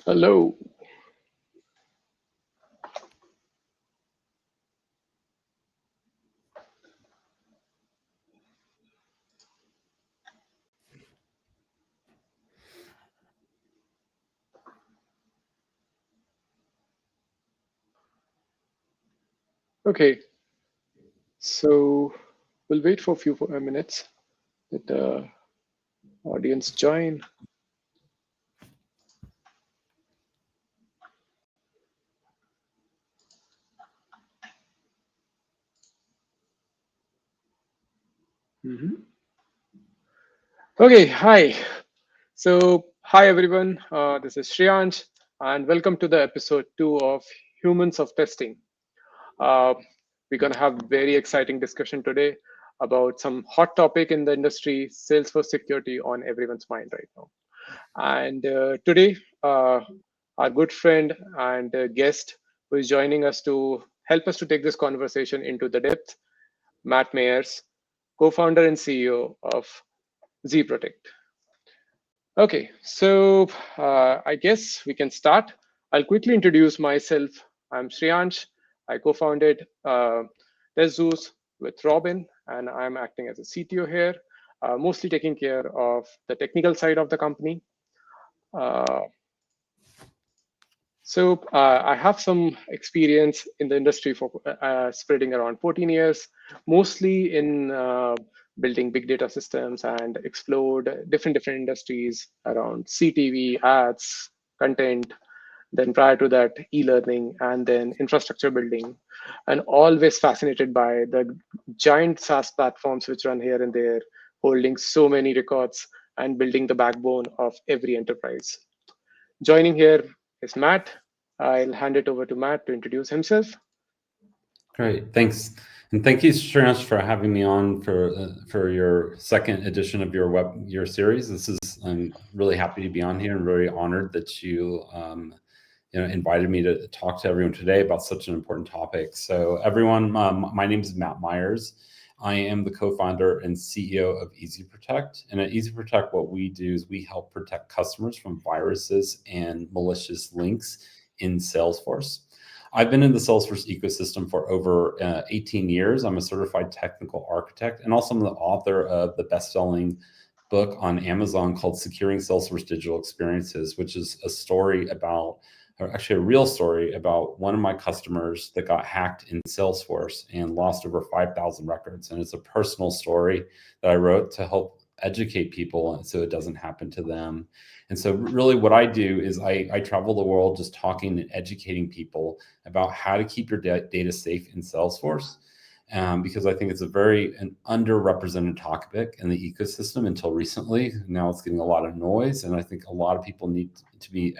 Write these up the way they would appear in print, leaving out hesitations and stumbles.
Hello. Okay, so we'll wait for a few minutes. Let the audience join. Mhm. Okay, hi. So, hi everyone. This is Shriyansh, and welcome to the episode 2 of Humans of Testing. Uh, we're going to have very exciting discussion today about some hot topic in the industry, Salesforce security on everyone's mind right now. And today, our good friend and guest who is joining us to help us to take this conversation into the depth, Matt Mayers, co-founder and CEO of EzProtect. Okay, so I guess we can start. I'll quickly introduce myself. I'm Shriyansh. I co-founded TestZeus with Robin, and I'm acting as a CTO here, mostly taking care of the technical side of the company. Uh, I have some experience in the industry for spreading around 14 years, mostly in building big data systems and explored different industries around CTV, ads, content. Then prior to that, e-learning, and then infrastructure building, and always fascinated by the giant SaaS platforms which run here and there, holding so many records and building the backbone of every enterprise. Joining here is Matt. I'll hand it over to Matt to introduce himself. Great, thanks, and thank you, Shreyansh, for having me on for your second edition of your series. I'm really happy to be on here and very honored that you invited me to talk to everyone today about such an important topic. So, everyone, my name is Matt Myers. I am the co-founder and CEO of EzProtect. And at EzProtect, what we do is we help protect customers from viruses and malicious links in Salesforce. I've been in the Salesforce ecosystem for over 18 years. I'm a certified technical architect, and also I'm the author of the best-selling book on Amazon called Securing Salesforce Digital Experiences, which is a story about, or actually a real story about one of my customers that got hacked in Salesforce and lost over 5,000 records. And it's a personal story that I wrote to help educate people so it doesn't happen to them. And so really what I do is I travel the world just talking and educating people about how to keep your data safe in Salesforce. Because I think it's an underrepresented topic in the ecosystem until recently. Now it's getting a lot of noise, and I think a lot of people need to be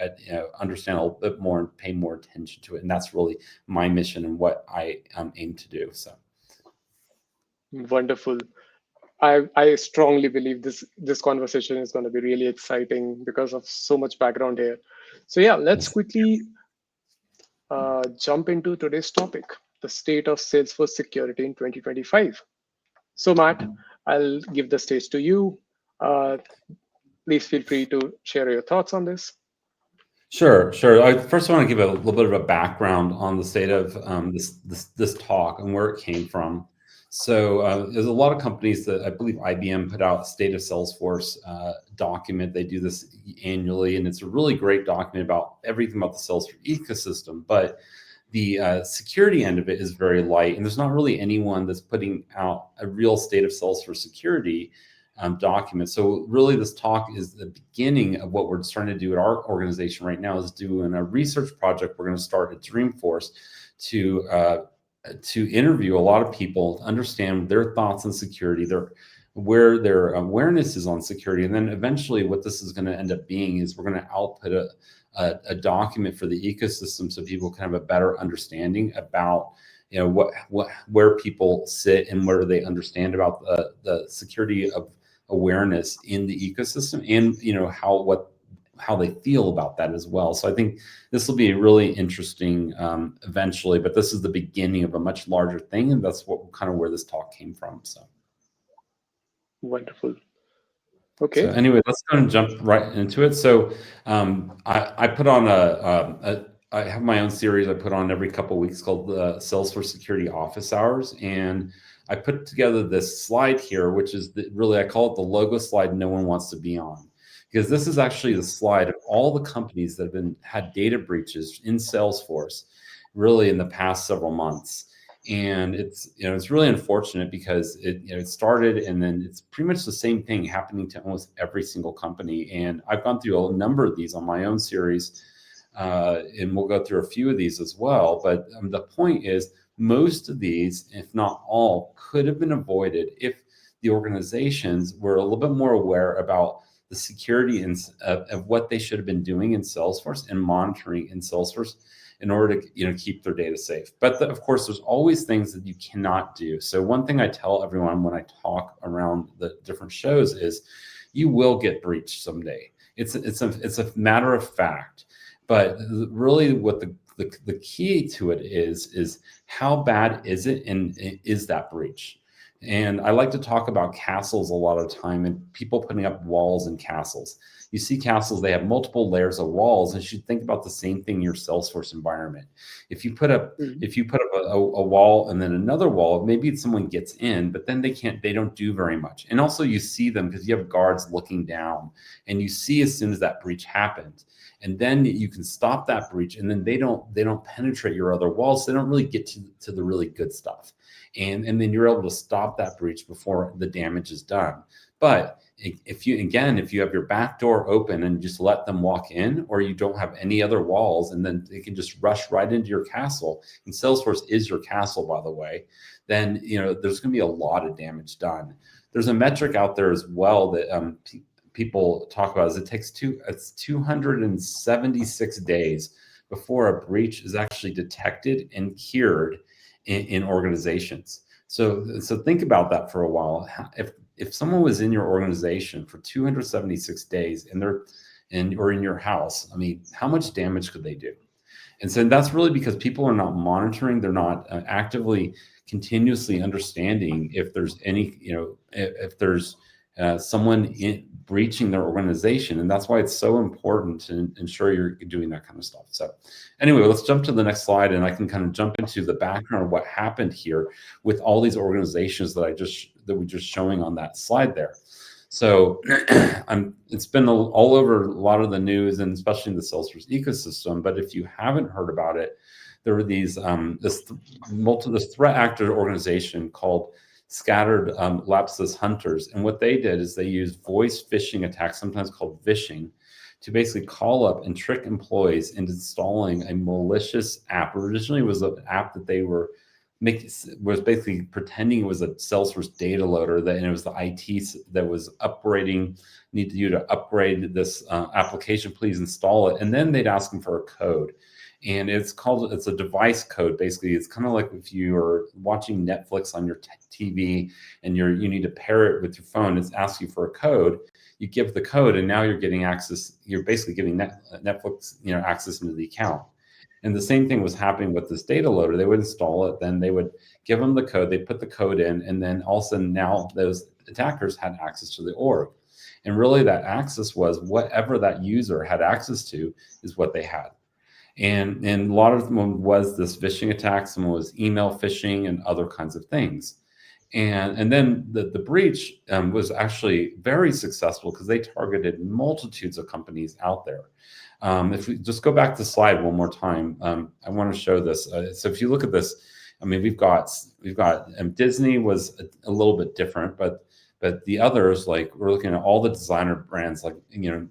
understand a little bit more and pay more attention to it. And that's really my mission and what I aim to do. So, Wonderful. I strongly believe this conversation is going to be really exciting because of so much background here. So yeah, let's yes. quickly jump into today's topic, the state of Salesforce security in 2025. So Matt, I'll give the stage to you. Uh, Please feel free to share your thoughts on this. Sure. I first want to give a little bit of a background on the state of this talk and where it came from. So there's a lot of companies that I believe IBM put out a State of Salesforce document. They do this annually, and it's a really great document about everything about the Salesforce ecosystem. But the security end of it is very light, and there's not really anyone that's putting out a real State of Salesforce security document. So really this talk is the beginning of what we're starting to do at our organization right now, is doing a research project we're going to start at Dreamforce to interview a lot of people, to understand their thoughts on security, where their awareness is on security. And then eventually what this is going to end up being is we're going to output a document for the ecosystem so people can have a better understanding about where people sit and where they understand about the security of awareness in the ecosystem, and how they feel about that as well. So I think this will be really interesting eventually, but this is the beginning of a much larger thing, and that's what kind of where this talk came from. So Wonderful. Okay. So anyway, let's go and jump right into it. So I put on I have my own series I put on every couple of weeks called the Salesforce Security Office Hours, and I put together this slide here, which is really I call it the logo slide no one wants to be on, because this is actually the slide of all the companies that have been had data breaches in Salesforce, really in the past several months. And it's really unfortunate because it started, and then it's pretty much the same thing happening to almost every single company. And I've gone through a number of these on my own series, and we'll go through a few of these as well. But the point is, most of these, if not all, could have been avoided if the organizations were a little bit more aware about the security of what they should have been doing in Salesforce and monitoring in Salesforce in order to keep their data safe. But of course, there's always things that you cannot do. So one thing I tell everyone when I talk around the different shows is, you will get breached someday. It's a matter of fact. But really, what the key to it is how bad is it, and is that breach? And I like to talk about castles a lot of time, and people putting up walls and castles. You see castles, they have multiple layers of walls, and you should think about the same thing in your Salesforce environment. If you put up Mhm. a wall and then another wall, maybe someone gets in, but then they don't do very much. And also you see them because you have guards looking down, and you see as soon as that breach happens. And then you can stop that breach, and then they don't penetrate your other walls. So they don't really get to the really good stuff. And then you're able to stop that breach before the damage is done. But if you have your back door open and just let them walk in, or you don't have any other walls, and then they can just rush right into your castle, and Salesforce is your castle, by the way, then there's going to be a lot of damage done. There's a metric out there as well that people talk about, is it's 276 days before a breach is actually detected and cured in organizations. So think about that for a while. If someone was in your organization for 276 days, or in your house, I mean, how much damage could they do? And so that's really because people are not monitoring. They're not actively, continuously understanding if there's any, if there's someone breaching their organization. And that's why it's so important to ensure you're doing that kind of stuff. So anyway, let's jump to the next slide, and I can kind of jump into the background of what happened here with all these organizations that we just showing on that slide there. So it's been all over a lot of the news, and especially in the Salesforce ecosystem. But if you haven't heard about it, there were this threat actor organization called Scattered Lapsus Hunters. And what they did is they used voice phishing attacks, sometimes called vishing, to basically call up and trick employees into installing a malicious app. Originally, it was an app that they was basically pretending it was a Salesforce data loader, and it was the IT that was upgrading, need you to upgrade this application, please install it. And then they'd ask them for a code. And it's a device code. Basically, it's kind of like if you are watching Netflix on your TV and you need to pair it with your phone, it asks you for a code. You give the code, and now you're getting access. You're basically giving Netflix, access into the account. And the same thing was happening with this data loader. They would install it, then they would give them the code, they put the code in, and then all of a sudden now those attackers had access to the org. And really that access was whatever that user had access to is what they had. And a lot of them was this phishing attack, some was email phishing and other kinds of things. And then the breach was actually very successful because they targeted multitudes of companies out there. If we just go back to the slide one more time, I want to show this. So if you look at this, I mean, we've got Disney was a little bit different, but the others, like we're looking at all the designer brands like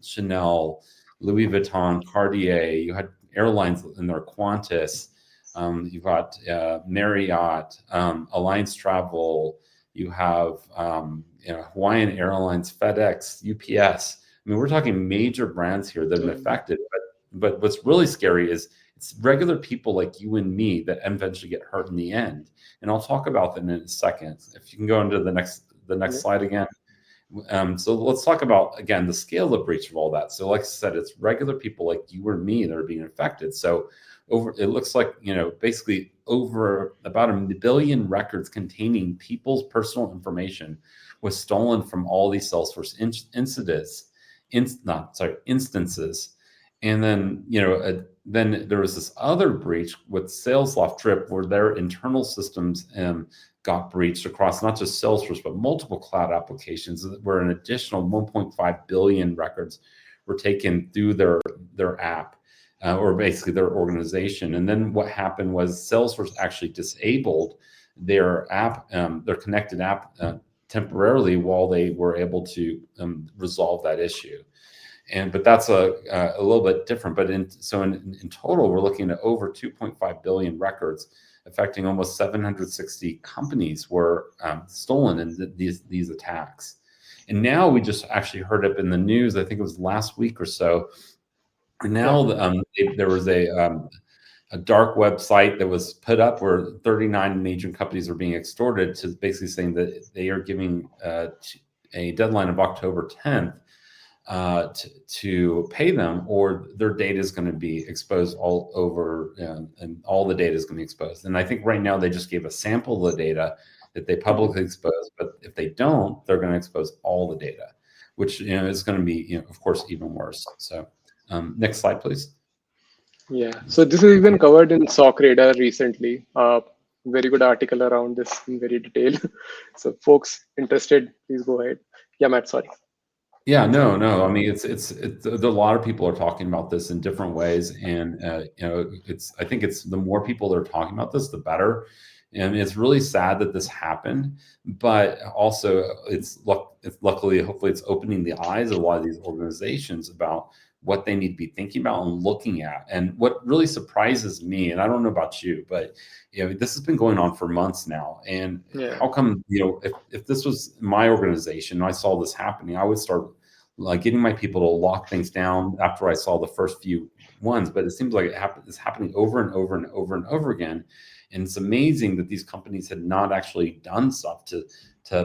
Chanel, Louis Vuitton, Cartier. You had airlines in there, Qantas. You've got Marriott, Alliance Travel. You have Hawaiian Airlines, FedEx, UPS. I mean, we're talking major brands here that have been affected. But what's really scary is it's regular people like you and me that eventually get hurt in the end. And I'll talk about that in a second. If you can go into the next Yeah. slide again. So let's talk about, again, the scale of breach of all that. So like I said, it's regular people like you or me that are being affected. So it looks like, basically over about 1 billion records containing people's personal information was stolen from all these Salesforce instances. And then, then there was this other breach with SalesLoft Trip where their internal systems got breached across not just Salesforce, but multiple cloud applications, where an additional 1.5 billion records were taken through their app, or basically their organization. And then what happened was Salesforce actually disabled their app, their connected app, temporarily while they were able to resolve that issue. But that's a little bit different. But in total, we're looking at over 2.5 billion records, affecting almost 760 companies were stolen in these attacks. And now we just actually heard up in the news, I think it was last week or so. And now there was a dark website that was put up where 39 major companies are being extorted, to basically saying that they are giving a deadline of October 10th to pay them, or their data is going to be exposed all over, and all the data is going to be exposed. And I think right now they just gave a sample of the data that they publicly expose, but if they don't, they're going to expose all the data, which is going to be, of course, even worse. So next slide, please. Yeah, so this has been covered in SOC Radar recently. Very good article around this in very detail. So folks interested, please go ahead. Yeah, Matt, sorry. Yeah, no. I mean, it's a lot of people are talking about this in different ways, and I think it's the more people that are talking about this, the better. And it's really sad that this happened, but also it's luckily, hopefully, it's opening the eyes of a lot of these organizations about what they need to be thinking about and looking at. And what really surprises me, and I don't know about you, but this has been going on for months now. And how come, if this was my organization and I saw this happening, I would start getting my people to lock things down after I saw the first few ones. But it seems like it's happening over and over and over and over again. And it's amazing that these companies had not actually done stuff to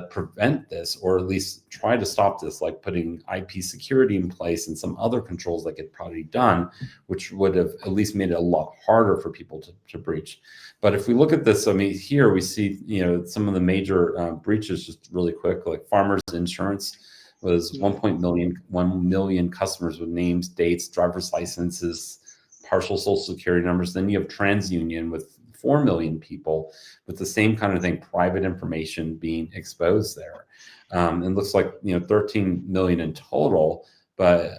prevent this, or at least try to stop this, like putting IP security in place and some other controls they could probably done, which would have at least made it a lot harder for people to breach. But if we look at this, I mean, here we see, some of the major breaches, just really quick, like Farmers Insurance was 1 million customers with names, dates, driver's licenses, partial social security numbers. Then you have TransUnion with 4 million people with the same kind of thing, private information being exposed there. It looks like 13 million in total, but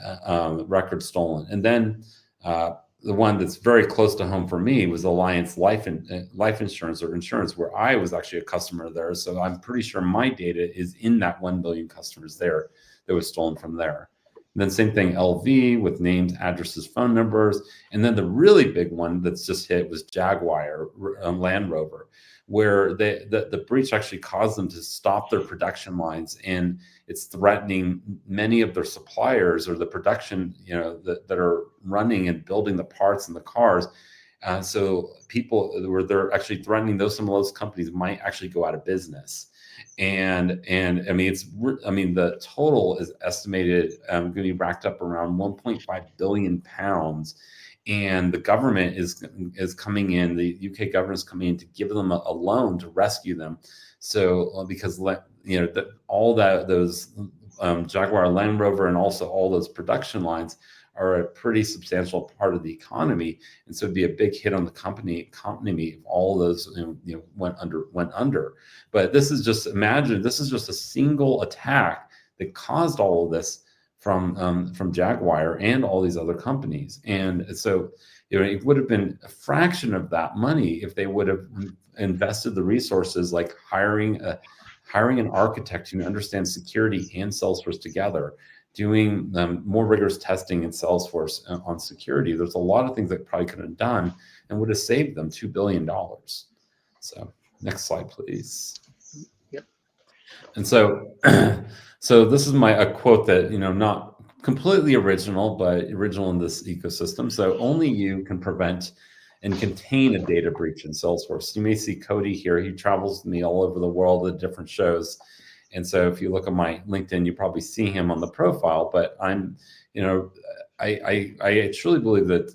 records stolen. And then the one that's very close to home for me was Alliance Life Insurance, or insurance, where I was actually a customer there. So I'm pretty sure my data is in that 1 billion customers there that was stolen from there. And then same thing, LV, with names, addresses, phone numbers. And then the really big one that's just hit was Jaguar Land Rover, where the breach actually caused them to stop their production lines, and it's threatening many of their suppliers, or the production that are running and building the parts in the cars. So they're actually threatening some of those companies might actually go out of business. And I mean, the total is estimated going to be racked up around 1.5 billion pounds. And the government is coming in, the UK government is coming in to give them a loan to rescue them. So because those Jaguar Land Rover and also all those production lines are a pretty substantial part of the economy, and so it'd be a big hit on the economy if all those went under. But this is just a single attack that caused all of this from Jaguar and all these other companies. And so it would have been a fraction of that money if they would have invested the resources, like hiring an architect who understands security and Salesforce together, doing more rigorous testing in Salesforce on security. There's a lot of things that probably could have done and would have saved them $2 billion. So next slide, please. Yep. And so, so this is a quote that, not completely original, but original in this ecosystem. So only you can prevent and contain a data breach in Salesforce. You may see Cody here. He travels with me all over the world at different shows. And so if you look at my LinkedIn, you probably see him on the profile, but I'm, I truly believe that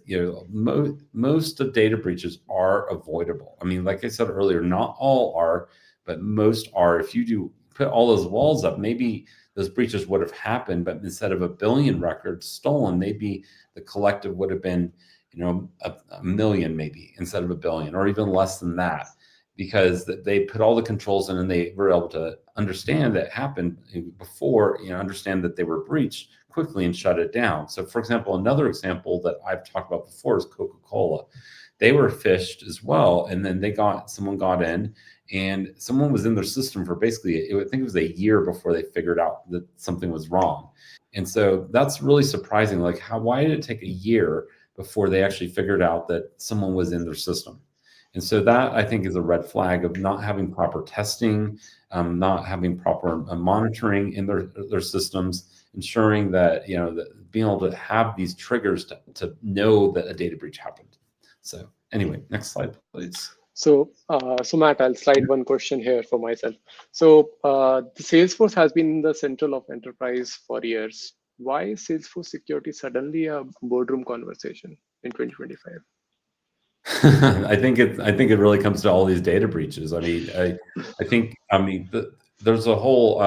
most of data breaches are avoidable. I mean, like I said earlier, not all are, but most are. If you do put all those walls up, maybe those breaches would have happened, but instead of 1 billion records stolen, maybe the collective would have been, a million maybe instead of 1 billion, or even less than that, because they put all the controls in and they were able to understand that happened before, understand that they were breached quickly and shut it down. So, for example, another example that I've talked about before is Coca-Cola. They were phished as well, and then someone got in, and someone was in their system for basically, I think it was a year before they figured out that something was wrong. And so that's really surprising. Like, why did it take a year before they actually figured out that someone was in their system? And so that, I think, is a red flag of not having proper testing, not having proper monitoring in their systems, ensuring that, that being able to have these triggers to know that a data breach happened. So anyway, next slide, please. So Matt, I'll slide one question here for myself. So the Salesforce has been in the central of enterprise for years. Why is Salesforce security suddenly a boardroom conversation in 2025? I think it really comes to all these data breaches. I mean, there's a whole.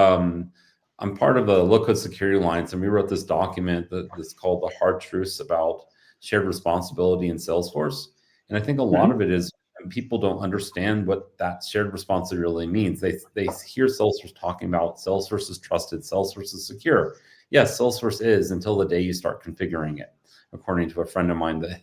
I'm part of the Low Code Security Alliance, and we wrote this document that's called "The Hard Truths About Shared Responsibility in Salesforce." And I think a lot of Mhm. it is people don't understand what that shared responsibility really means. They hear Salesforce talking about Salesforce is trusted, Salesforce is secure. Yes, Salesforce is until the day you start configuring it, according to a friend of mine that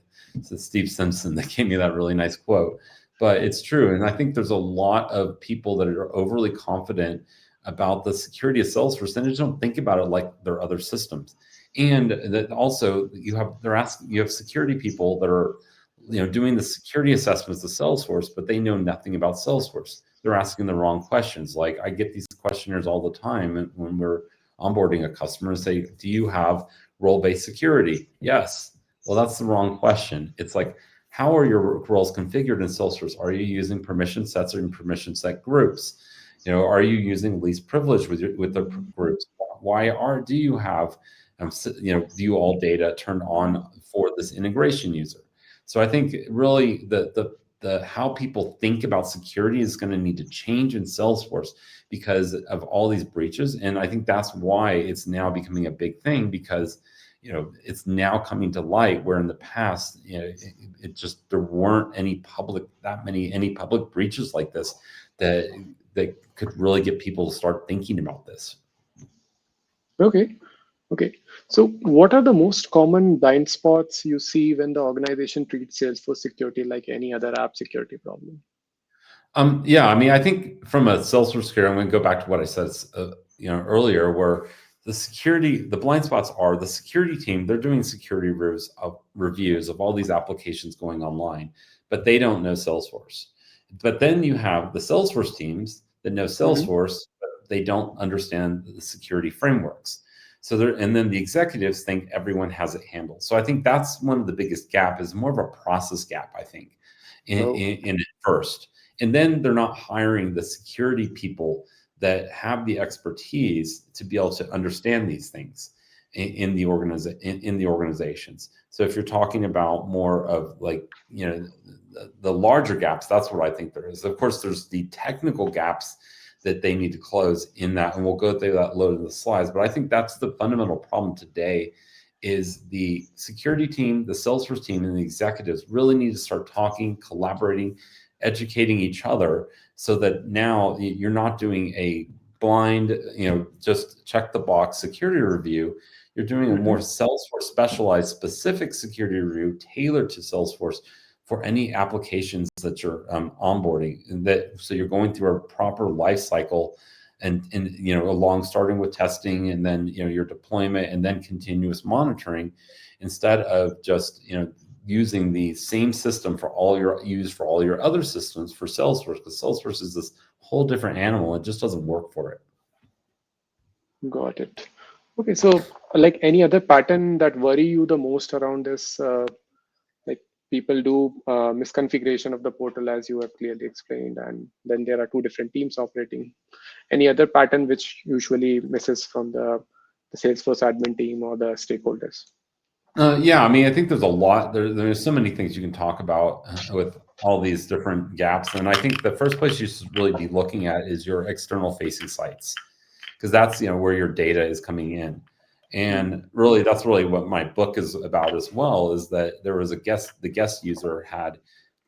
Steve Simpson that gave me that really nice quote. But it's true. And I think there's a lot of people that are overly confident about the security of Salesforce and they just don't think about it like their other systems. And that also you have security people that are doing the security assessments of Salesforce, but they know nothing about Salesforce. They're asking the wrong questions. Like I get these questionnaires all the time when we're onboarding a customer and say, do you have role-based security? Yes. Well, that's the wrong question. It's like, how are your roles configured in Salesforce? Are you using permission sets or permission set groups? Are you using least privilege with the groups? Do you have view all data turned on for this integration user? So I think really the how people think about security is going to need to change in Salesforce because of all these breaches. And I think that's why it's now becoming a big thing because it's now coming to light where in the past it just there weren't any public breaches like this that could really get people to start thinking about this. Okay. Okay. So what are the most common blind spots you see when the organization treats Salesforce security like any other app security problem? Yeah, I mean, I think from a Salesforce security, I'm going to go back to what I said, earlier, where the blind spots are the security team. They're doing security reviews of all these applications going online, but they don't know Salesforce. But then you have the Salesforce teams that know Mhm. Salesforce, but they don't understand the security frameworks. And then the executives think everyone has it handled. So I think that's one of the biggest gap is more of a process gap, I think, Oh, in it first. And then they're not hiring the security people that have the expertise to be able to understand these things in the organizations. So if you're talking about more of like the larger gaps, that's what I think there is. Of course, there's the technical gaps that they need to close in that, and we'll go through that load in the slides. But I think that's the fundamental problem today is the security team, the Salesforce team, and the executives really need to start talking, collaborating, educating each other so that now you're not doing a blind, just check the box security review. You're doing a more mhm. Salesforce specialized specific security review tailored to Salesforce for any applications that you're onboarding and so you're going through a proper life cycle and along starting with testing and then your deployment and then continuous monitoring instead of just using the same system for all your other systems for Salesforce, because Salesforce is this whole different animal. It just doesn't work for it. Got it. Okay, so like any other pattern that worry you the most around this, like people do misconfiguration of the portal as you have clearly explained, and then there are two different teams operating. Any other pattern which usually misses from the Salesforce admin team or the stakeholders? Yeah, I mean, I think there's a lot. There's so many things you can talk about with all these different gaps, and I think the first place you should really be looking at is your external facing sites, because that's where your data is coming in, and really that's really what my book is about as well. Is that there was the guest user had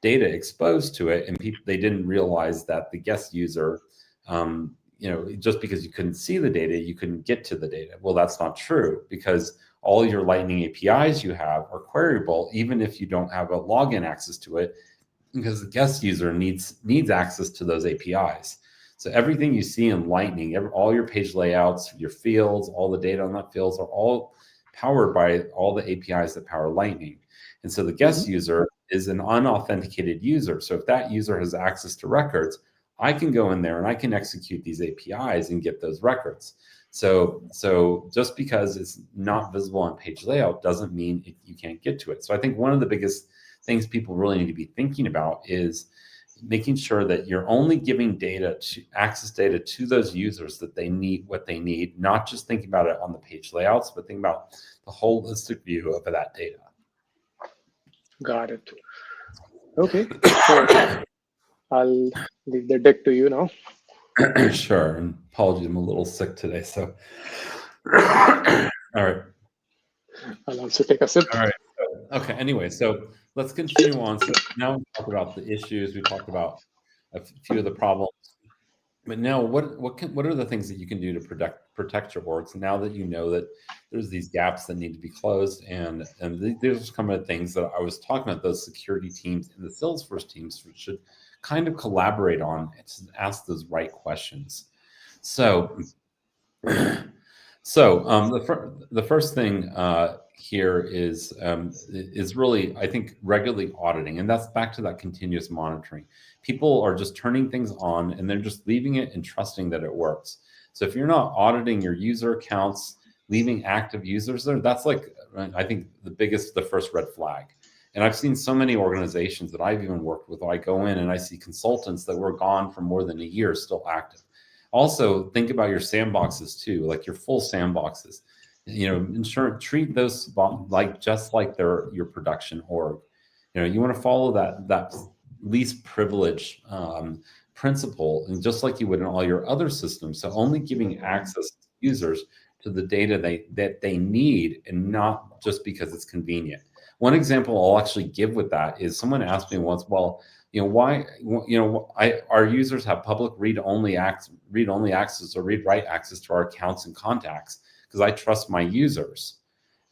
data exposed to it, and they didn't realize that the guest user, just because you couldn't see the data, you couldn't get to the data. Well, that's not true, because all your Lightning APIs you have are queryable, even if you don't have a login access to it, because the guest user needs access to those APIs. So everything you see in Lightning, all your page layouts, your fields, all the data on that fields are all powered by all the APIs that power Lightning. And so the guest user is an unauthenticated user. So if that user has access to records, I can go in there and I can execute these APIs and get those records. So just because it's not visible on page layout doesn't mean you can't get to it. So I think one of the biggest things people really need to be thinking about is making sure that you're only giving access data to those users that they need what they need, not just thinking about it on the page layouts, but think about the holistic view of that data. Got it. Okay, so I'll leave the deck to you now. Sure. And apologies, I'm a little sick today. So, all right. I'll also take a sip. All right. Okay. Anyway, so let's continue on. So now we talked about the issues. We talked about a few of the problems. But now, what are the things that you can do to protect your orgs now that you know that there's these gaps that need to be closed, and these are some of the things that I was talking about. Those security teams and the Salesforce teams should kind of collaborate on and ask those right questions. So, the first thing here is really, I think, regularly auditing, and that's back to that continuous monitoring. People are just turning things on and they're just leaving it and trusting that it works. So if you're not auditing your user accounts, leaving active users there, that's like, I think, the first red flag. And I've seen so many organizations that I've even worked with. I go in and I see consultants that were gone for more than a year still active. Also, think about your sandboxes too, like your full sandboxes. Treat those just like they're your production org. You want to follow that least privilege principle, and just like you would in all your other systems. So only giving access to users to the data that they need, and not just because it's convenient. One example I'll actually give with that is someone asked me once, well, why, our users have public read-only access or read-write access to our accounts and contacts because I trust my users.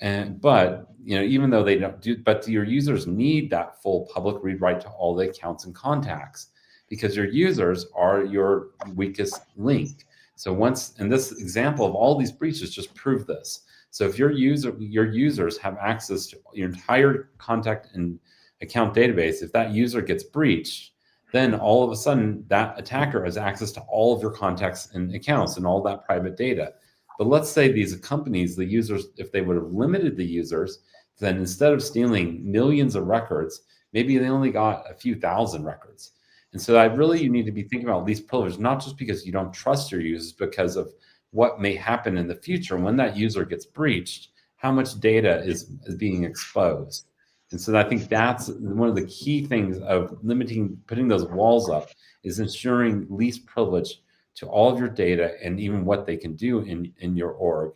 But even though they don't but your users need that full public read-write to all the accounts and contacts, because your users are your weakest link. So and this example of all these breaches just prove this. So if your users have access to your entire contact and account database, if that user gets breached, then all of a sudden that attacker has access to all of your contacts and accounts and all that private data. But let's say these companies, the users, if they would have limited the users, then instead of stealing millions of records, maybe they only got a few thousand records. And so you need to be thinking about least privilege, not just because you don't trust your users, because of what may happen in the future when that user gets breached, how much data is being exposed. And so I think that's one of the key things of putting those walls up, is ensuring least privilege to all of your data and even what they can do in your org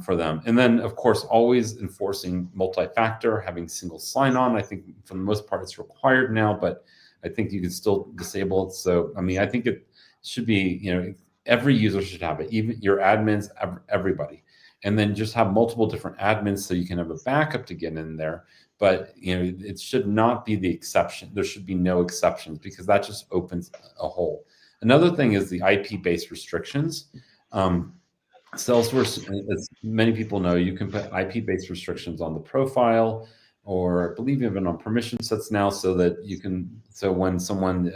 for them. And then, of course, always enforcing multi-factor, having single sign-on. I think for the most part it's required now, but I think you can still disable it. So, I mean, I think it should be, every user should have it, even your admins, everybody. And then just have multiple different admins so you can have a backup to get in there. But it should not be the exception. There should be no exceptions, because that just opens a hole. Another thing is the IP-based restrictions. Salesforce, as many people know, you can put IP-based restrictions on the profile, or I believe even on permission sets now, so when someone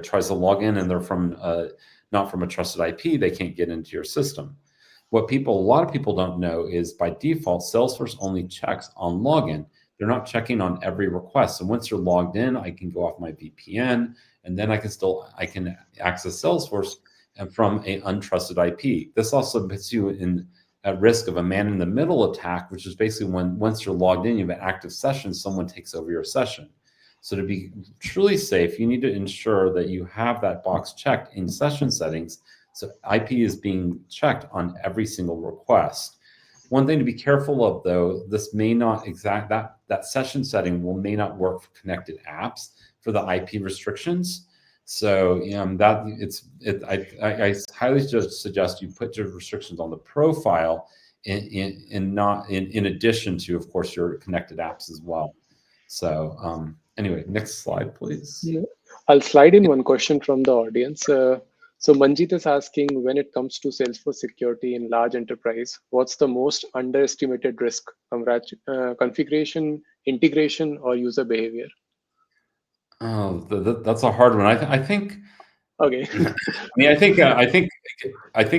tries to log in and they're not from a trusted IP, they can't get into your system. What a lot of people don't know is, by default, Salesforce only checks on login. They're not checking on every request. So once you're logged in, I can go off my VPN, and then I can access Salesforce and from an untrusted IP. This also puts you in at risk of a man-in-the-middle attack, which is basically when once you're logged in, you have an active session, someone takes over your session. So to be truly safe, you need to ensure that you have that box checked in session settings. So IP is being checked on every single request. One thing to be careful of, though, this may not that session setting may not work for connected apps for the IP restrictions. So I highly suggest you put your restrictions on the profile in addition to, of course, your connected apps as well. So anyway, next slide, please. Yeah. I'll slide in one question from the audience. So Manjit is asking, when it comes to Salesforce security in large enterprise, what's the most underestimated risk? Configuration, integration, or user behavior? Oh, that's a hard one. I think. Okay. I mean, I think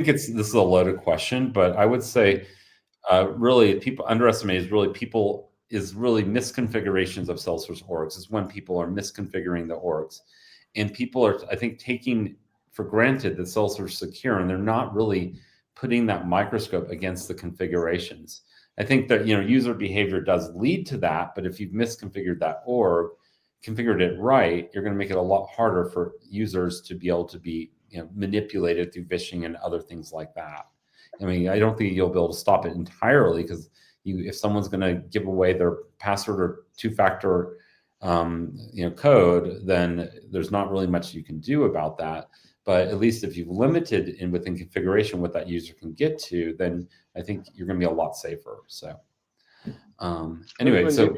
this is a loaded question, but I would say really people underestimate is really misconfigurations of Salesforce orgs. Is when people are misconfiguring the orgs, and people are, I think, taking for granted that Salesforce is secure, and they're not really putting that microscope against the configurations. I think that user behavior does lead to that, but if you've misconfigured that org, configured it right, you're going to make it a lot harder for users to be able to be manipulated through phishing and other things like that. I mean, I don't think you'll be able to stop it entirely, because if someone's going to give away their password or two-factor code, then there's not really much you can do about that. But at least if you've limited within configuration what that user can get to, then I think you're going to be a lot safer. So anyway, so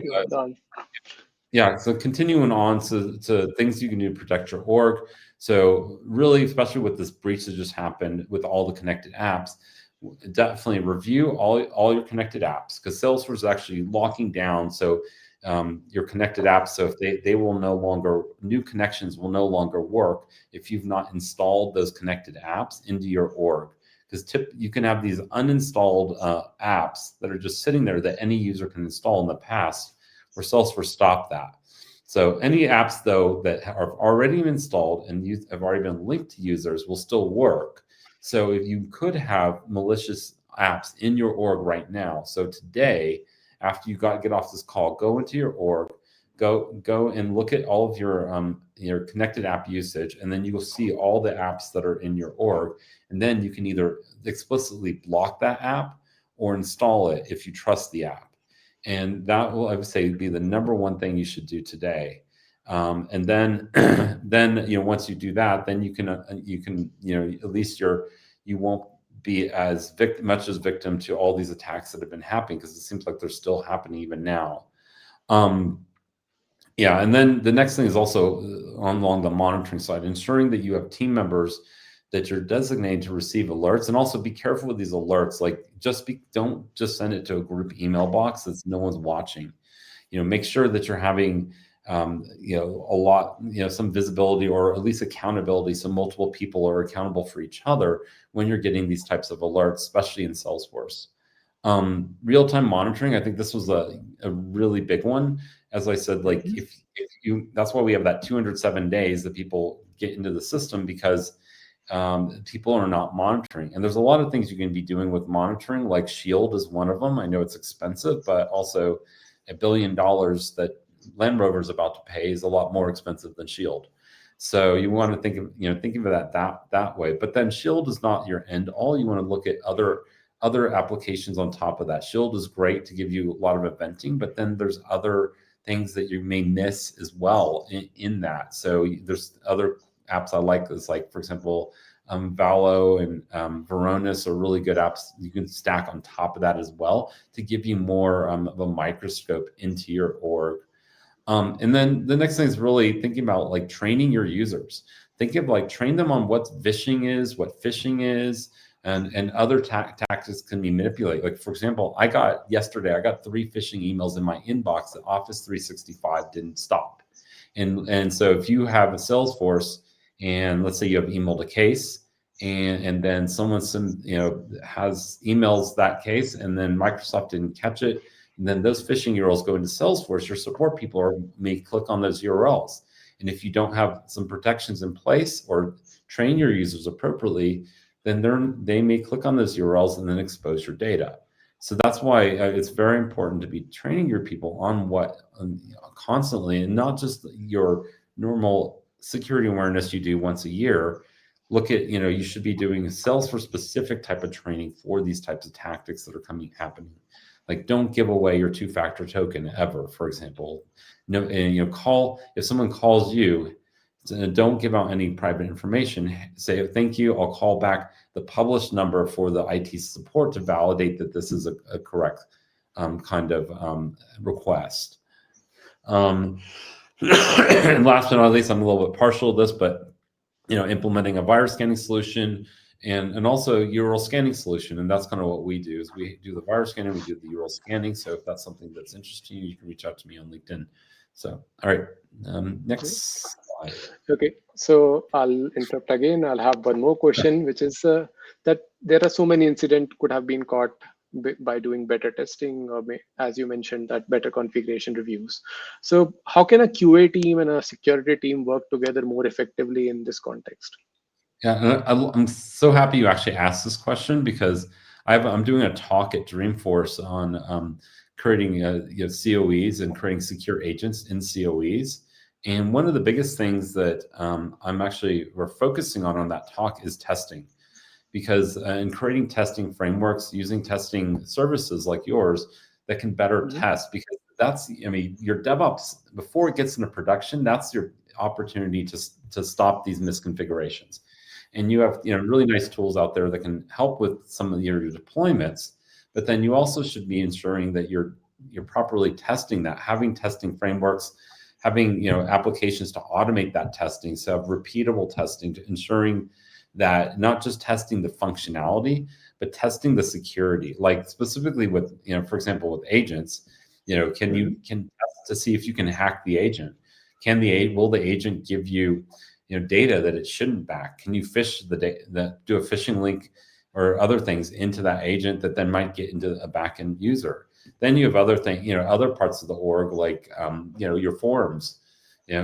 yeah, so continuing on to things you can do to protect your org. So really, especially with this breach that just happened with all the connected apps, definitely review all your connected apps, because Salesforce is actually locking down. So your connected apps, so if they will no longer, new connections will no longer work if you've not installed those connected apps into your org. Because you can have these uninstalled apps that are just sitting there that any user can install in the past, where Salesforce stopped that. So any apps, though, that are already installed and have already been linked to users will still work. So if you could have malicious apps in your org right now, so today, after you get off this call, go into your org, go and look at all of your connected app usage, and then you will see all the apps that are in your org, and then you can either explicitly block that app or install it if you trust the app. And that will, I would say, be the number one thing you should do today. And then, once you do that, then you can, at least you won't be as much as victim to all these attacks that have been happening, because it seems like they're still happening even now. Yeah, and then the next thing is also along the monitoring side, ensuring that you have team members that you're designated to receive alerts, and also be careful with these alerts. Like, don't just send it to a group email box that no one's watching. Make sure that you're having some visibility, or at least accountability, so multiple people are accountable for each other when you're getting these types of alerts, especially in Salesforce. Real-time monitoring, I think this was a really big one. As I said, like if you, that's why we have that 207 days that people get into the system, because people are not monitoring. And there's a lot of things you can be doing with monitoring, like Shield is one of them. I know it's expensive, but also $1 billion that Land Rover is about to pay is a lot more expensive than Shield. So you want to think of that way. But then Shield is not your end all. You want to look at other applications on top of that. Shield is great to give you a lot of eventing, but then there's other things that you may miss as well in that. So there's other apps I like, is like, for example, Valo and Varonis are really good apps you can stack on top of that as well, to give you more of a microscope into your org. And then the next thing is really thinking about like training your users. Train them on what phishing is, what phishing is, and other tactics can be manipulated. Like, for example, yesterday I got 3 phishing emails in my inbox that Office 365 didn't stop. And so if you have a Salesforce, and let's say you have emailed a case, and then someone has emails that case, and then Microsoft didn't catch it, and then those phishing URLs go into Salesforce, your support people may click on those URLs. And if you don't have some protections in place or train your users appropriately, then they may click on those URLs and then expose your data. So that's why it's very important to be training your people on what constantly, and not just your normal security awareness you do once a year. Look at, you should be doing a Salesforce specific type of training for these types of tactics that are happening. Like, don't give away your two-factor token ever, for example. No, and if someone calls you, don't give out any private information. Say, thank you, I'll call back the published number for the IT support to validate that this is a correct kind of request. And last but not least, I'm a little bit partial to this, but implementing a virus scanning solution and also URL scanning solution. And that's kind of what we do, is we do the virus scanning, we do the URL scanning. So if that's something that's interesting to you, you can reach out to me on LinkedIn. So, all right, next slide. Okay, so I'll interrupt again. I'll have one more question, which is that there are so many incidents could have been caught by doing better testing, or as you mentioned, that better configuration reviews. So how can a QA team and a security team work together more effectively in this context? Yeah, and I'm so happy you actually asked this question, because I'm doing a talk at Dreamforce on creating COEs and creating secure agents in COEs. And one of the biggest things that we're focusing on that talk is testing, because in creating testing frameworks, using testing services like yours that can better test, because your DevOps, before it gets into production, that's your opportunity to stop these misconfigurations. And you have really nice tools out there that can help with some of your deployments, but then you also should be ensuring that you're properly testing that, having testing frameworks, having applications to automate that testing, so repeatable testing, to ensuring that not just testing the functionality, but testing the security. Like specifically with for example, with agents, can test to see if you can hack the agent. Will the agent give you data that it shouldn't back? Can you phish the data, do a phishing link or other things into that agent that then might get into a backend user? Then you have other other parts of the org, like your forms.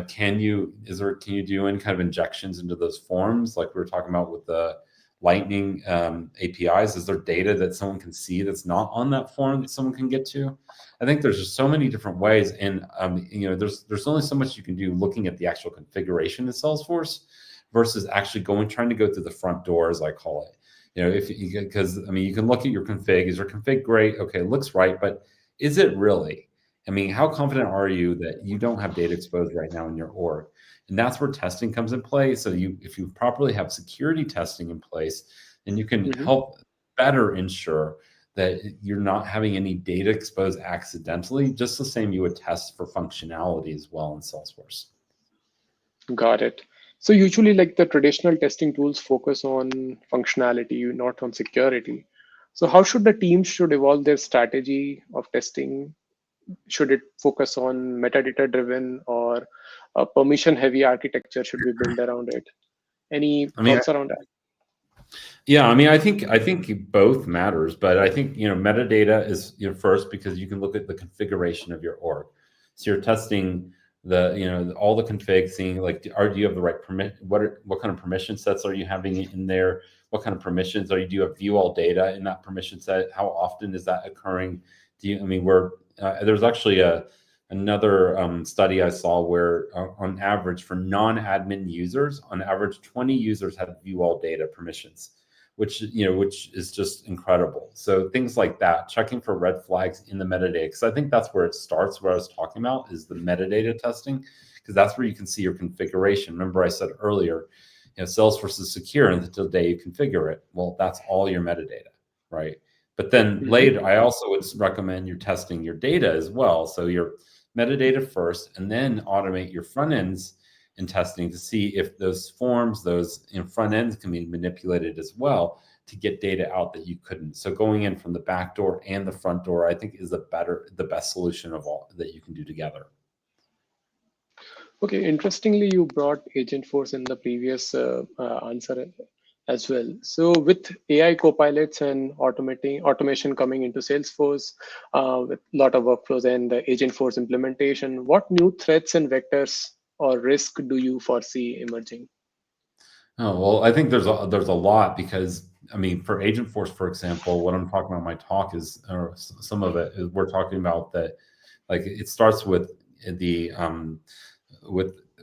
Can you do any kind of injections into those forms, like we were talking about with the Lightning APIs? Is there data that someone can see that's not on that form that someone can get to? I think there's just so many different ways, and there's only so much you can do looking at the actual configuration in Salesforce versus actually trying to go through the front door, as I call it. Because you can look at your config. Is your config great? Okay, it looks right, but is it really? How confident are you that you don't have data exposed right now in your org? And that's where testing comes in play. So if you properly have security testing in place, then you can help better ensure that you're not having any data exposed accidentally, just the same you would test for functionality as well in Salesforce. Got it. So usually, like, the traditional testing tools focus on functionality, not on security. So how should the teams should evolve their strategy of testing? Should it focus on metadata driven, or a permission heavy architecture should be built around it? Any thoughts around that? Yeah, I think both matters, but I think metadata is first, because you can look at the configuration of your org. So you're testing the all the config, seeing like, do you have the right permit? What kind of permission sets are you having in there? What kind of permissions do you have view all data in that permission set? How often is that occurring? There's actually another study I saw where on average, for non-admin users, on average 20 users have view all data permissions, which is just incredible. So things like that, checking for red flags in the metadata, because I think that's where it starts. What I was talking about is the metadata testing, because that's where you can see your configuration. Remember I said earlier, Salesforce is secure until the day you configure it. Well, that's all your metadata, right? But then later, I also would recommend you're testing your data as well. So your metadata first, and then automate your front ends in testing to see if those forms, those front ends, can be manipulated as well to get data out that you couldn't. So going in from the back door and the front door, I think, is the best solution of all that you can do together. Okay, interestingly, you brought Agentforce in the previous answer as well. So with AI copilots and automation coming into Salesforce, with a lot of workflows and the Agentforce implementation, what new threats and vectors or risk do you foresee emerging? Oh, well, I think there's a lot, because I mean, for Agentforce, for example, what I'm talking about in my talk is, or some of it is, we're talking about that, like it starts with the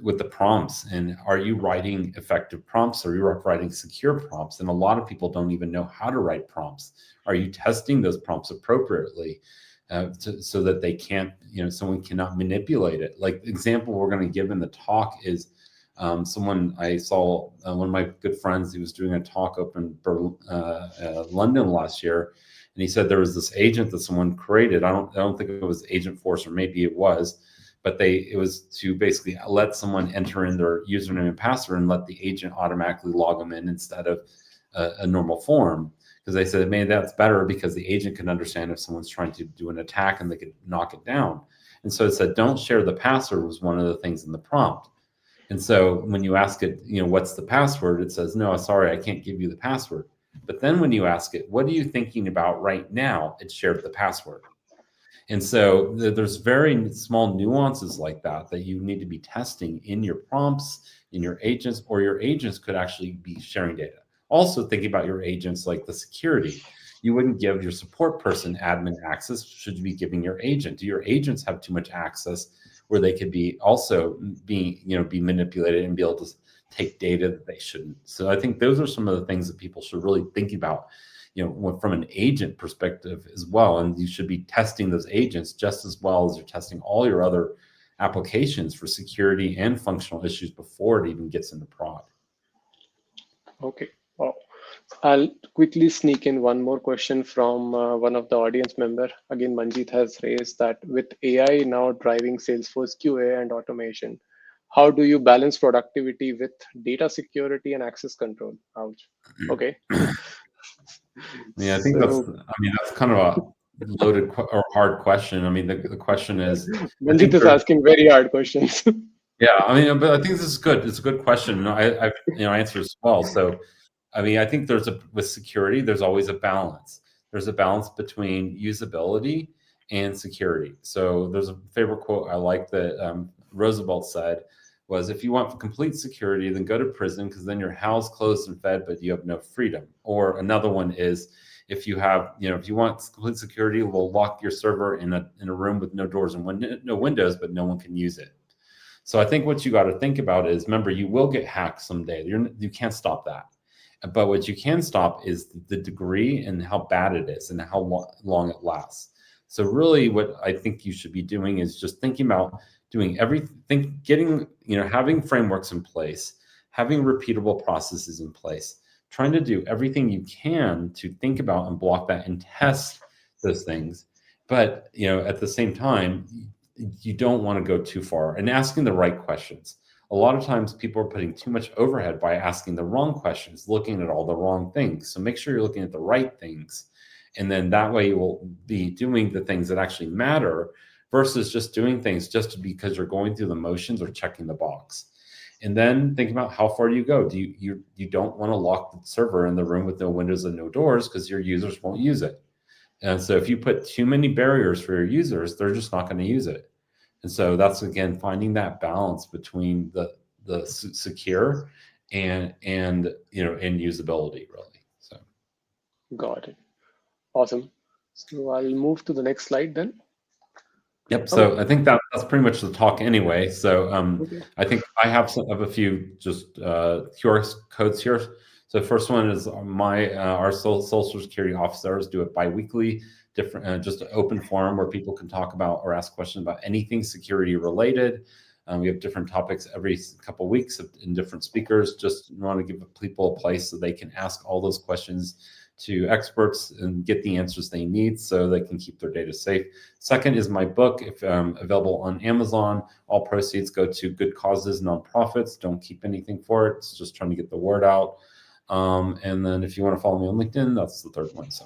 with the prompts, and are you writing effective prompts? Are you writing secure prompts? And a lot of people don't even know how to write prompts. Are you testing those prompts appropriately, so that they can't, someone cannot manipulate it? Like the example we're going to give in the talk is, someone I saw, one of my good friends, he was doing a talk up in London last year, and he said there was this agent that someone created. I don't think it was Agentforce, or maybe it was, but it was to basically let someone enter in their username and password and let the agent automatically log them in instead of a normal form. Because they said, maybe that's better because the agent can understand if someone's trying to do an attack and they could knock it down. And so it said, don't share the password was one of the things in the prompt. And so when you ask it, what's the password? It says, no, sorry, I can't give you the password. But then when you ask it, what are you thinking about right now? It shared the password. And so there's very small nuances like that you need to be testing in your prompts, in your agents, or your agents could actually be sharing data. Also thinking about your agents, like the security. You wouldn't give your support person admin access. Should you be giving your agent? Do your agents have too much access where they could be also be manipulated and be able to take data that they shouldn't? So I think those are some of the things that people should really think about, from an agent perspective as well. And you should be testing those agents just as well as you're testing all your other applications for security and functional issues before it even gets into prod. Okay. Wow. I'll quickly sneak in one more question from one of the audience member. Again, Manjeet has raised that with AI now driving Salesforce QA and automation, how do you balance productivity with data security and access control? Ouch. Okay. Yeah, I think that's, So I mean, that's kind of a loaded or hard question. I mean, the question is, I Manjeet think is there's, asking very hard questions. yeah, I mean, but I think this is good. It's a good question. I've answered as well. So I mean, I think with security, there's always a balance. There's a balance between usability and security. So there's a favorite quote I like that Roosevelt said was, if you want complete security, then go to prison, because then you're housed, clothed, and fed, but you have no freedom. Or another one is, if you want complete security, we'll lock your server in a room with no doors and no windows, but no one can use it. So I think what you got to think about is, remember, you will get hacked someday. You can't stop that. But what you can stop is the degree and how bad it is and how long it lasts. So really what I think you should be doing is just thinking about doing everything, having frameworks in place, having repeatable processes in place, trying to do everything you can to think about and block that and test those things. But, at the same time, you don't want to go too far, and asking the right questions. A lot of times people are putting too much overhead by asking the wrong questions, looking at all the wrong things. So make sure you're looking at the right things. And then that way you will be doing the things that actually matter versus just doing things just because you're going through the motions or checking the box. And then think about, how far do you go? You don't want to lock the server in the room with no windows and no doors, because your users won't use it. And so if you put too many barriers for your users, they're just not going to use it. And so that's, again, finding that balance between the secure and usability, really. So Got it. Awesome. So I'll move to the next slide then. yep. Okay. So I think that's pretty much the talk anyway. So Okay. I think I have a few just QR codes here. So the first one is our social security officers do it biweekly, different, just an open forum where people can talk about or ask questions about anything security related. We have different topics every couple of weeks in different speakers. Just want to give people a place so they can ask all those questions to experts and get the answers they need so they can keep their data safe. Second is my book, if available on Amazon. All proceeds go to good causes, nonprofits. Don't keep anything for it. It's just trying to get the word out. And then if you want to follow me on LinkedIn, that's the third one. So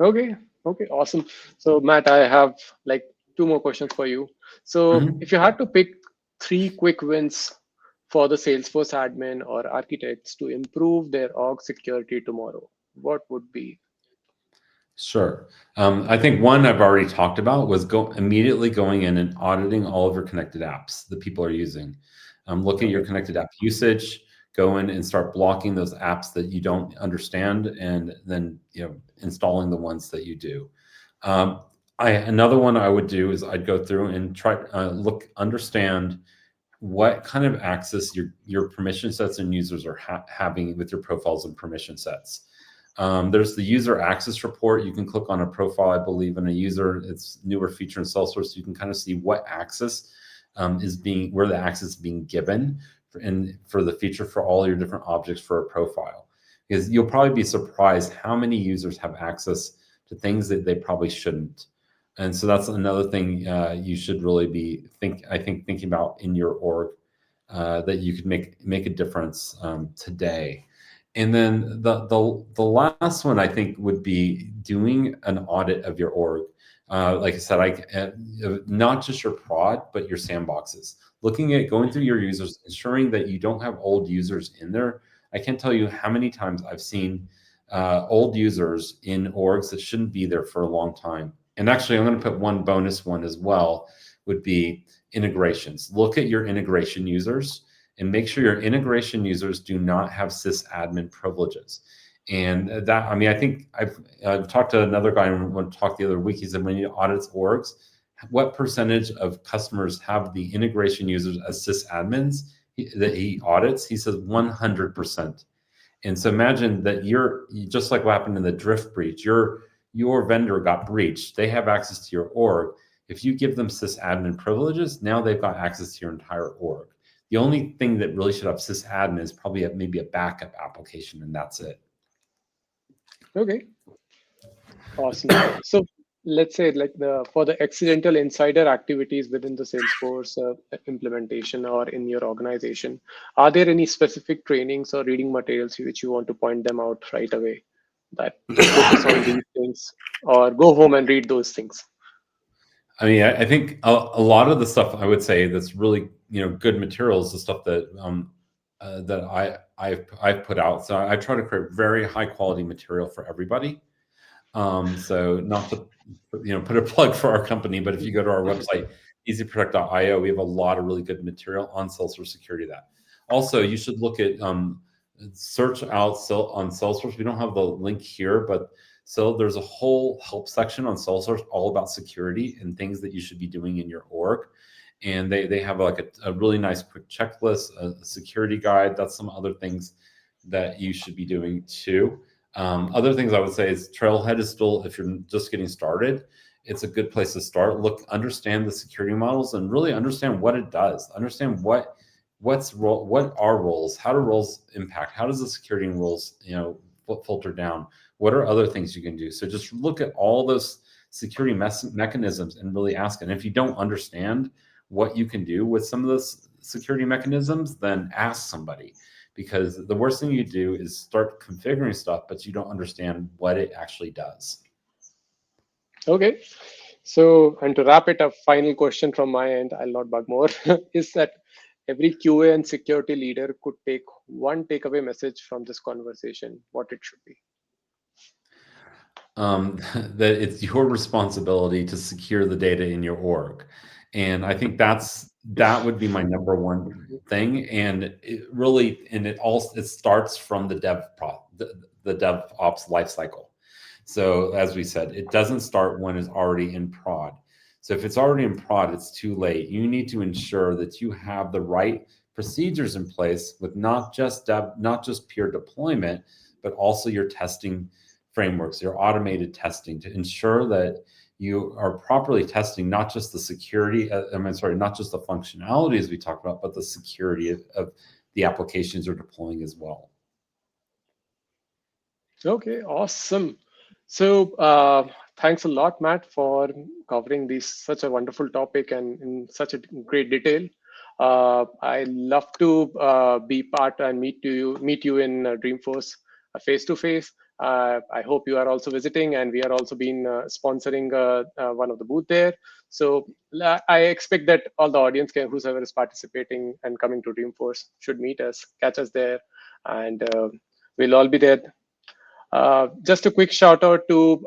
Okay. Okay. Awesome. So Matt, I have like two more questions for you. So if you had to pick three quick wins for the Salesforce admin or architects to improve their org security tomorrow, what would be? Sure. I think one I've already talked about was immediately going in and auditing all of your connected apps that people are using. Look at your Okay. connected app usage, go in and start blocking those apps that you don't understand, and then installing the ones that you do. Another one I would do is I'd go through and try understand what kind of access your permission sets and users are having with your profiles and permission sets. There's the user access report. You can click on a profile, I believe, in a user. It's a newer feature in Salesforce. You can kind of see what access where the access is being given for the feature for all your different objects for a profile. Because you'll probably be surprised how many users have access to things that they probably shouldn't. And so that's another thing you should really be thinking about in your org, that you could make a difference today. And then the last one I think would be doing an audit of your org. Like I said, not just your prod, but your sandboxes. Looking at going through your users, ensuring that you don't have old users in there. I can't tell you how many times I've seen old users in orgs that shouldn't be there for a long time. And actually, I'm going to put one bonus one as well, would be integrations. Look at your integration users and make sure your integration users do not have sysadmin privileges. And that, I mean, I think I've talked to another guy when talked the other week. He said when he audits orgs, what percentage of customers have the integration users as sysadmins that he audits? He says 100%. And so imagine that you're just like what happened in the drift breach. Your vendor got breached. They have access to your org. If you give them sysadmin privileges, now they've got access to your entire org. The only thing that really should have sysadmin is probably maybe a backup application, and that's it. Okay, awesome. So let's say like for the accidental insider activities within the Salesforce implementation or in your organization, are there any specific trainings or reading materials which you want to point them out right away that focus on these things, or go home and read those things? I mean, I think a lot of the stuff I would say that's really good materials, the stuff that that I've put out. So I try to create very high quality material for everybody. So not to put a plug for our company, but if you go to our website, EzProtect.io, we have a lot of really good material on Salesforce security. That also you should look at search out on Salesforce. We don't have the link here, but so there's a whole help section on Salesforce all about security and things that you should be doing in your org. And they have like a really nice quick checklist, a security guide. That's some other things that you should be doing too. Other things I would say is Trailhead is still, if you're just getting started, it's a good place to start. Understand the security models and really understand what it does. Understand what are roles, how do roles impact, how does the security rules filter down, what are other things you can do. So just look at all those security mechanisms and really ask. And if you don't understand what you can do with some of those security mechanisms, then ask somebody. Because the worst thing you do is start configuring stuff, but you don't understand what it actually does. Okay. So, and to wrap it up, final question from my end, I'll not bug more, is that every QA and security leader could take one takeaway message from this conversation, what it should be. That it's your responsibility to secure the data in your org. And I think that would be my number one thing. And it starts from the DevOps lifecycle. So as we said, it doesn't start when it's already in prod. So if it's already in prod, it's too late. You need to ensure that you have the right procedures in place with not just peer deployment, but also your testing frameworks, your automated testing, to ensure that you are properly testing not just the security, not just the functionality as we talked about, but the security of the applications you're deploying as well. Okay, awesome. So thanks a lot, Matt, for covering such a wonderful topic and in such a great detail. I love to be part and meet you in Dreamforce face to face. I hope you are also visiting, and we are also been sponsoring one of the booth there. So I expect that all the audience whoever is participating and coming to Dreamforce should meet us, catch us there, and we'll all be there. Just a quick shout out to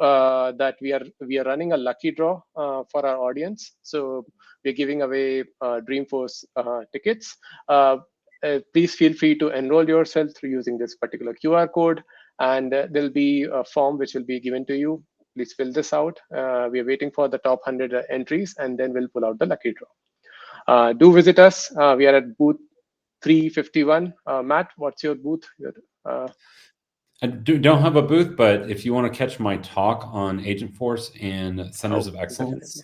that we are running a lucky draw for our audience. So we're giving away Dreamforce tickets. please feel free to enroll yourself through using this particular QR code, and there'll be a form which will be given to you. Please fill this out. We are waiting for the top 100 entries, and then we'll pull out the lucky draw. Do visit us. We are at booth 351. Matt, what's your booth? I don't have a booth, but if you want to catch my talk on Agentforce and Centers Oh, of definitely. Excellence,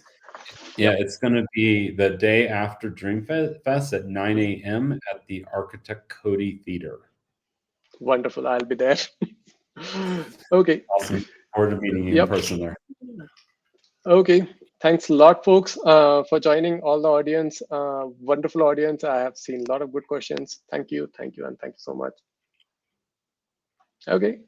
yeah, Yep. it's going to be the day after Dreamfest at 9 a.m. at the Architect Cody Theater. Wonderful. I'll be there. Okay. Awesome. Forward to meeting you in Yep. person there. Okay. Thanks a lot, folks, for joining. All the audience, wonderful audience. I have seen a lot of good questions. Thank you, and thank you so much. Okay.